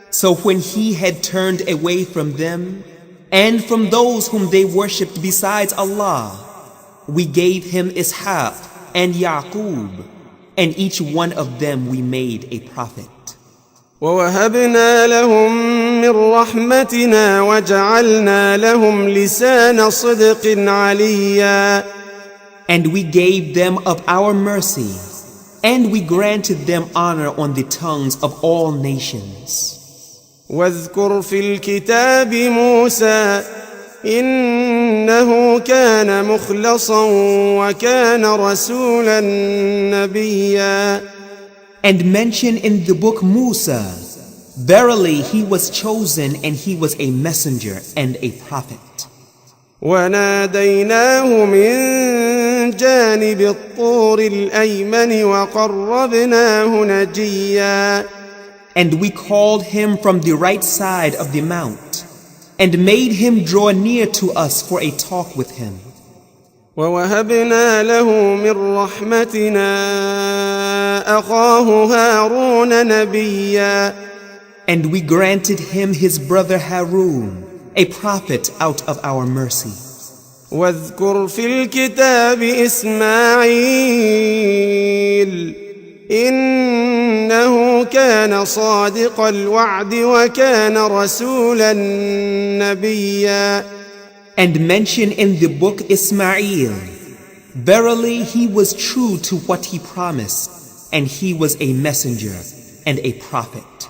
So when he had turned away from them and from those whom they worshipped besides Allah, we gave him Ishaq and Yaqub, and each one of them we made a prophet. ووهبنا لهم من رحمتنا وجعلنا لهم لسان صدق عليا. And we gave them of our mercy, and we granted them honor on the tongues of all nations. واذكر في الكتاب موسى إنه كان مخلصا وكان رسولا نبيا. And mention in the book Musa, verily he was chosen and he was a messenger and a prophet. وناديناه من جانب الطور الأيمن وقربناه نجيا. And we called him from the right side of the mount, and made him draw near to us for a talk with him. ووهبنا له من رحمتنا أخاه هارون نبيا. And we granted him his brother Harun, a prophet out of our mercy. واذكر في الكتاب إسماعيل إنه كان صادق الوعد وكان رسولا نبيا. And mention in the book Ismail, verily he was true to what he promised, and he was a messenger and a prophet.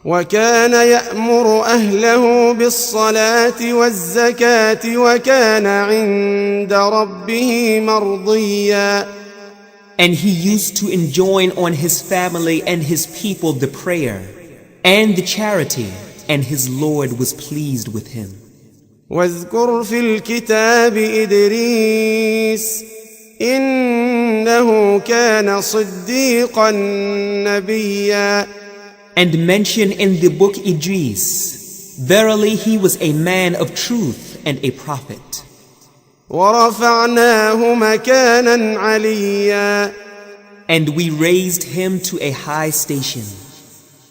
وكان يأمر أهله بالصلاة والزكاة وكان عند ربه مرضيا. And he used to enjoin on his family and his people the prayer and the charity, and his Lord was pleased with him. واذكر في الكتاب إدريس إنه كان صديقا نبيا. And mention in the book Idris, verily he was a man of truth and a prophet. ورفعناه مكانا عليا. And we raised him to a high station.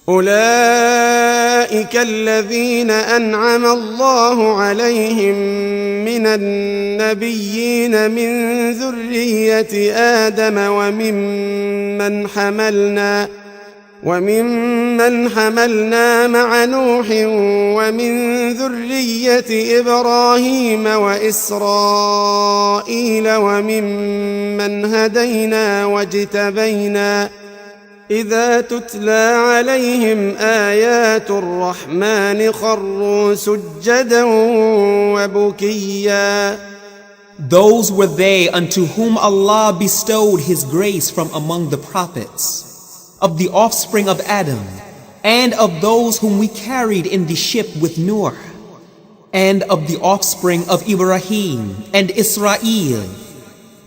أولئك الذين أنعم الله عليهم من النبيين من ذرية آدم وممن حملنا مع نوح ومن ذرية إبراهيم وإسرائيل وممن هدينا واجتبينا. إذا تتلى عليهم آيات الرحمن خروا سجدا وبكيا. Those were they unto whom Allah bestowed his grace from among the prophets, of the offspring of Adam, and of those whom we carried in the ship with Noah, and of the offspring of Ibrahim and Israel,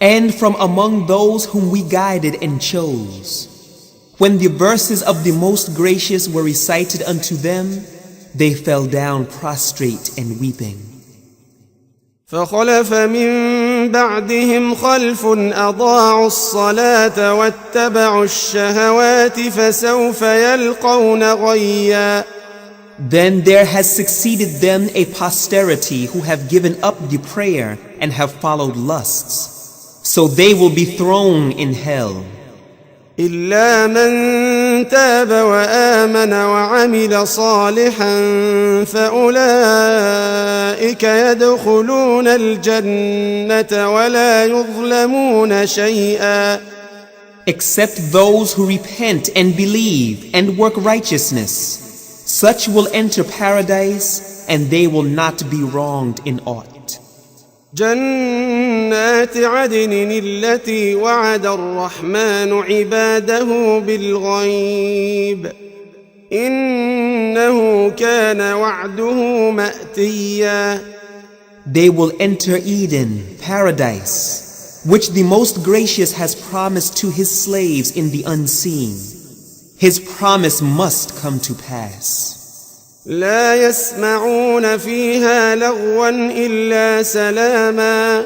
and from among those whom we guided and chose. When the verses of the Most Gracious were recited unto them, they fell down prostrate and weeping. فخلف من بعدهم خلف أضاعوا الصلاة واتبعوا الشهوات فسوف يلقون غيا. Then there has succeeded them a posterity who have given up the prayer and have followed lusts, so they will be thrown in hell. إلا من تاب وآمن وعمل صالحا فأولئك يدخلون الجنة ولا يظلمون شيئا. Except those who repent and believe and work righteousness, such will enter paradise, and they will not be wronged in aught. جنات عدن التي وعد الرحمن عباده بالغيب إنه كان وعده مأتيا. They will enter Eden, paradise, which the Most Gracious has promised to his slaves in the unseen. His promise must come to pass. لا يسمعون فيها لغوا إلا سلاما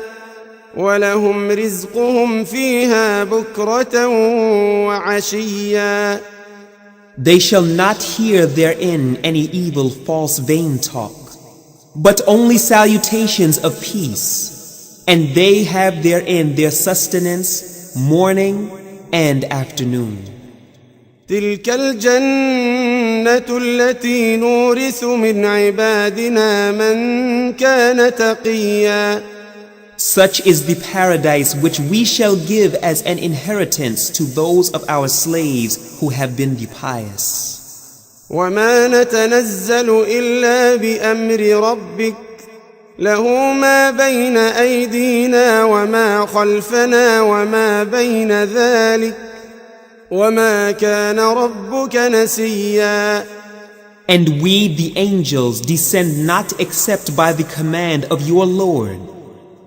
ولهم رزقهم فيها بكرة وعشيا. They shall not hear therein any evil false vain talk, but only salutations of peace, and they have therein their sustenance morning and afternoon. تلك الجنة التي نورث من عبادنا من كان تقيا. Such is the paradise which we shall give as an inheritance to those of our slaves who have been the pious. وما نتنزل إلا بأمر ربك له ما بين أيدينا وما خلفنا وما بين ذلك وما كان ربك نسيا. And we, the angels, descend not except by the command of your Lord.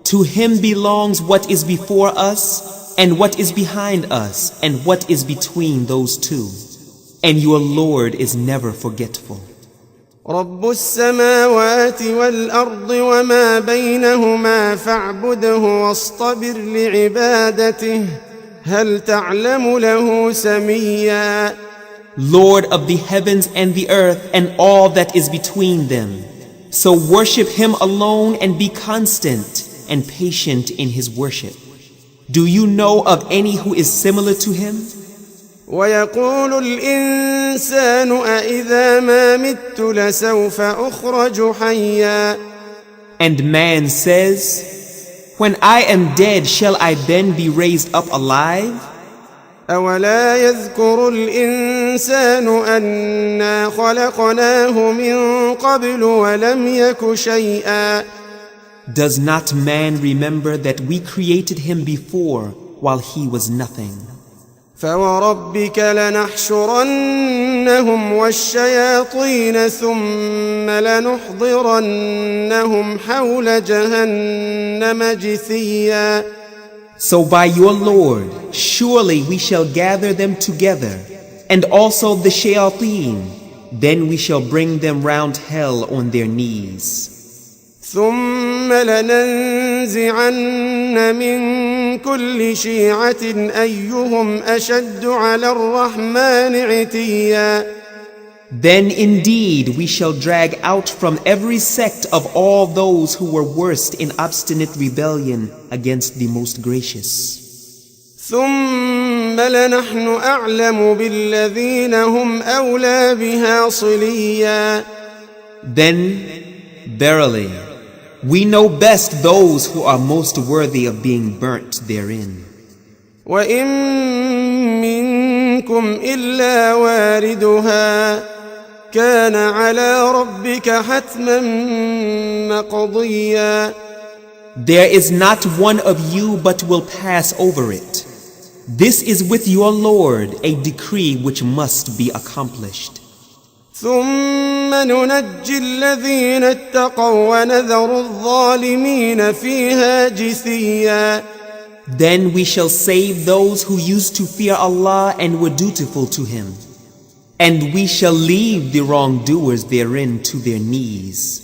To him belongs what is before us, and what is behind us, and what is between those two. And your Lord is never forgetful. رب السماوات والأرض وما بينهما فاعبده واصطبر لعبادته هل تعلم له سميا. Lord of the heavens and the earth and all that is between them. So worship him alone and be constant and patient in his worship. Do you know of any who is similar to him? ويقول الإنسان أإذا ما مت لسوف أخرج حيا. And man says, when I am dead, shall I then be raised up alive? أولا يذكر الإنسان أنا خلقناه من قبل ولم يك شيئا. Does not man remember that we created him before while he was nothing? فوربك لنحشرنهم والشياطين ثم لنحضرنهم حول جهنم جثيا. So by your Lord, surely we shall gather them together, and also the shayateen. Then we shall bring them round hell on their knees. ثم لننزعن من كل شيعة أيهم أشد على الرحمن عتيا. Then indeed we shall drag out from every sect of all those who were worst in obstinate rebellion against the Most Gracious. ثم لنحن أعلم بالذين هم أولى بها صليا. Then, verily, we know best those who are most worthy of being burnt therein. وإن منكم إلا واردها كان على ربك حتما مقضيا. There is not one of you but will pass over it. This is with your Lord a decree which must be accomplished. ثم ننجي الذين اتقوا ونذر الظالمين فيها جثيا. Then we shall save those who used to fear Allah and were dutiful to Him, and we shall leave the wrongdoers therein to their knees.